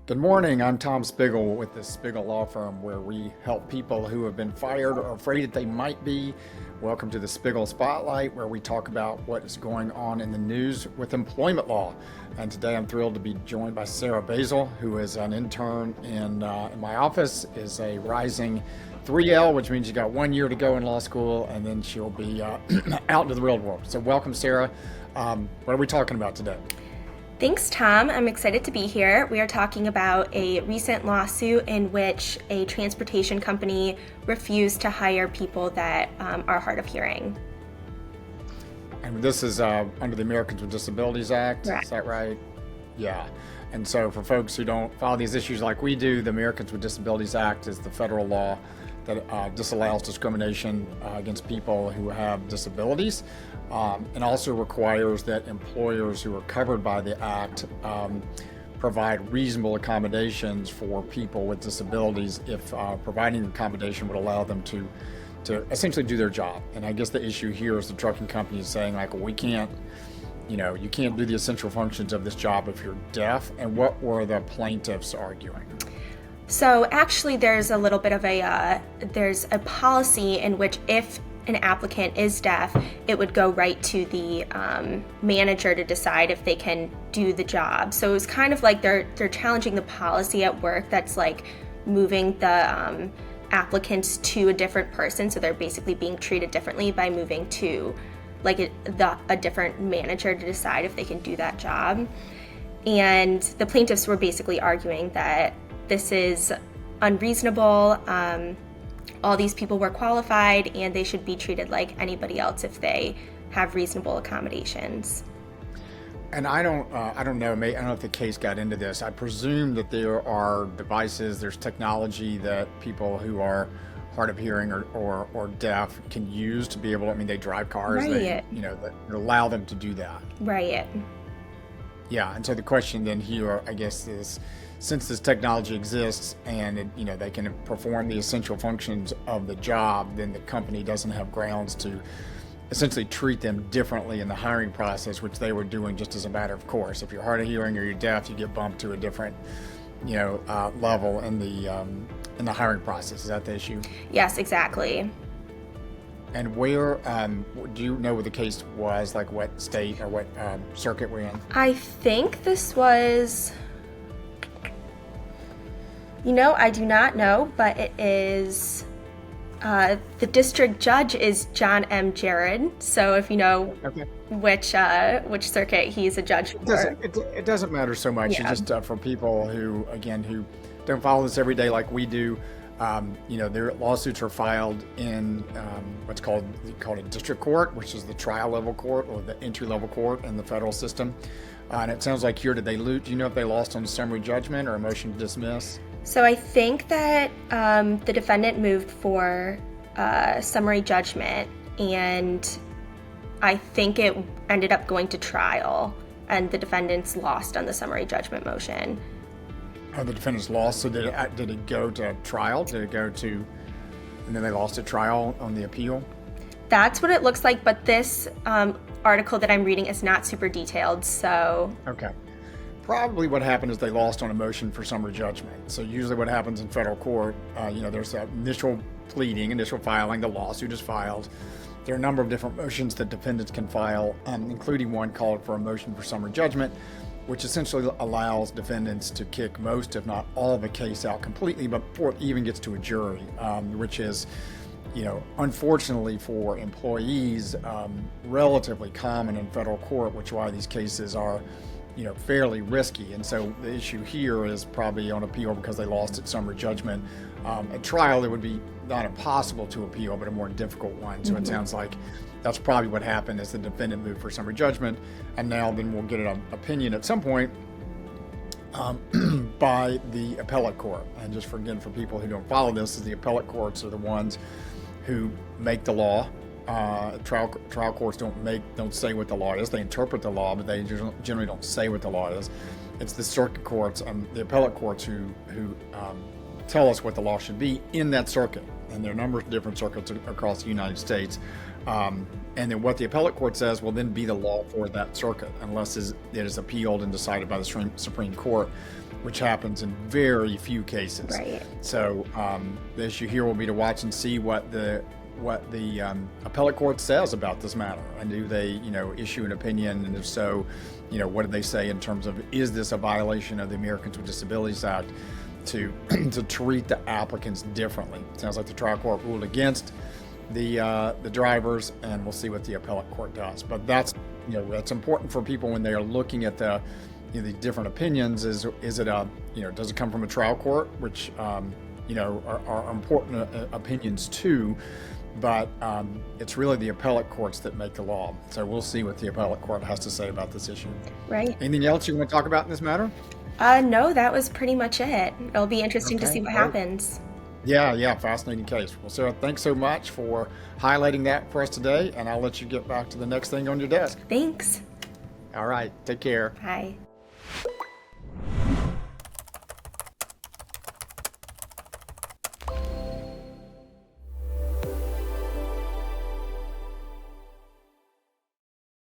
Good morning. I'm Tom Spiggle with the Spiggle Law Firm, where we help people who have been fired or afraid that they might be. Welcome to the Spiggle Spotlight, where we talk about what is going on in the news with employment law. And today I'm thrilled to be joined by Sarah Basil, who is an intern in my office, is a rising 3L, which means you got 1 year to go in law school, and then she'll be out into the real world. So welcome, Sarah. What are we talking about today? Thanks, Tom. I'm excited to be here. We are talking about a recent lawsuit in which a transportation company refused to hire people that are hard of hearing. And this is under the Americans with Disabilities Act, Correct. is that right? Yeah. And so for folks who don't follow these issues like we do, the Americans with Disabilities Act is the federal law that disallows discrimination against people who have disabilities, and also requires that employers who are covered by the act provide reasonable accommodations for people with disabilities if providing accommodation would allow them to essentially do their job. And I guess the issue here is the trucking company is saying, like, well, we can't, you can't do the essential functions of this job if you're deaf. And what were the plaintiffs arguing? So actually there's a little bit of there's a policy in which if an applicant is deaf, it would go right to the manager to decide if they can do the job. So it was kind of like they're challenging the policy at work that's like moving the applicants to a different person. So they're basically being treated differently by moving to like a different manager to decide if they can do that job. And the plaintiffs were basically arguing that this is unreasonable. All these people were qualified and they should be treated like anybody else if they have reasonable accommodations. And I don't know. I don't know if the case got into this. I presume that there are devices, there's technology that people who are hard of hearing or deaf can use to be able to, they drive cars, Right. that allow them to do that. Right. Yeah, and so the question then here, I guess, is since this technology exists and they can perform the essential functions of the job, then the company doesn't have grounds to essentially treat them differently in the hiring process, which they were doing just as a matter of course. If you're hard of hearing or you're deaf, you get bumped to a different, level in the hiring process. Is that the issue? Yes, exactly. And where, do you know what the case was, like what state or what circuit we're in? I think this was, I do not know, but it is, the district judge is John M. Jared. So if you know Okay. which circuit he's a judge for. It doesn't matter so much. Yeah. It's just for people who don't follow this every day like we do. Their lawsuits are filed in what's called a district court, which is the trial level court or the entry level court in the federal system. And it sounds like here, did they lose? Do you know if they lost on summary judgment or a motion to dismiss? So I think that the defendant moved for summary judgment, and I think it ended up going to trial, and the defendants lost on the summary judgment motion. Oh, the defendants lost. So did it go to trial? And then they lost at trial on the appeal? That's what it looks like, but this article that I'm reading is not super detailed, so... Okay. Probably what happened is they lost on a motion for summary judgment. So usually what happens in federal court, there's an initial pleading, initial filing, the lawsuit is filed. There are a number of different motions that defendants can file, including one called for a motion for summary judgment, which essentially allows defendants to kick most, if not all, of a case out completely, but before it even gets to a jury, which is, unfortunately for employees, relatively common in federal court, which is why these cases are, fairly risky. And so the issue here is probably on appeal because they lost at summary judgment. At trial, it would be not impossible to appeal, but a more difficult one. So It sounds like that's probably what happened is the defendant moved for summary judgment, and now then we'll get an opinion at some point by the appellate court. And just for people who don't follow this, is the appellate courts are the ones who make the law. Trial courts don't say what the law is. They interpret the law, but they generally don't say what the law is. It's the circuit courts and the appellate courts who tell us what the law should be in that circuit. And there are a number of different circuits across the United States. And then what the appellate court says will then be the law for that circuit, unless it is appealed and decided by the Supreme Court. which happens in very few cases. Right. So the issue here will be to watch and see what the appellate court says about this matter, and do they, issue an opinion, and if so, what do they say in terms of, is this a violation of the Americans with Disabilities Act to treat the applicants differently? It sounds like the trial court ruled against the drivers, and we'll see what the appellate court does. But that's important for people when they are looking at the different opinions. Is it does it come from a trial court, which are important opinions too, but it's really the appellate courts that make the law. So we'll see what the appellate court has to say about this issue. Right. Anything else you want to talk about in this matter? No, that was pretty much it. It'll be interesting to see what happens. Yeah, fascinating case. Well, Sarah, thanks so much for highlighting that for us today, and I'll let you get back to the next thing on your desk. Thanks. All right, take care. Bye.